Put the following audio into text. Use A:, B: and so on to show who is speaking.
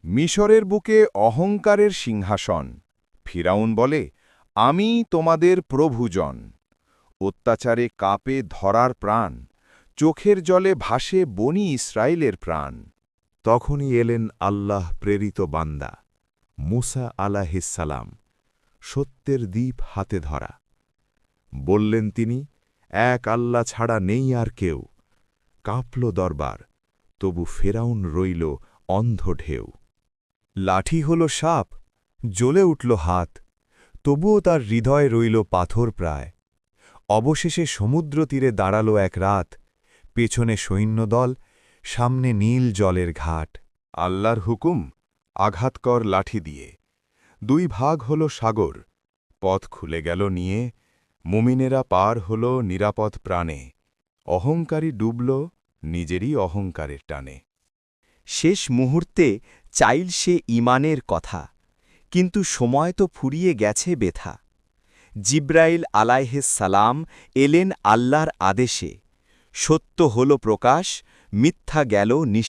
A: মিশরের বুকে অহংকারের সিংহাসন। ফিরাউন বলে, আমি তোমাদের প্রভুজন। অত্যাচারে কাঁপে ধরার প্রাণ, চোখের জলে ভাসে বনি ইসরায়েলের প্রাণ।
B: তখনই এলেন আল্লাহ প্রেরিত বান্দা মুসা আলাহিসাল্লাম, সত্যের দ্বীপ হাতে ধরা। বললেন তিনি, এক আল্লাহ ছাড়া নেই আর কেউ। কাঁপল দরবার, তবু ফেরাউন রইল অন্ধ ঢেউ। লাঠি হল সাপ, জ্বলে উঠল হাত, তবুও তার হৃদয় রইল পাথর প্রায়। অবশেষে সমুদ্র তীরে দাঁড়াল এক রাত, পেছনে সৈন্যদল, সামনে নীল জলের ঘাট।
A: আল্লাহর হুকুম, আঘাত কর লাঠি দিয়ে। দুই ভাগ হল সাগর, পথ খুলে গেল নিয়ে। মুমিনেরা পার হল নিরাপদ প্রাণে। অহংকারী ডুবল নিজেরই অহংকারের টানে।
C: শেষ মুহূর্তে চাইল সে ঈমানের কথা, কিন্তু সময় তো ফুরিয়ে গেছে বেথা। জিব্রাইল আলাইহিসসালাম এলেন আল্লাহর আদেশে, সত্য হল প্রকাশ, মিথ্যা গেল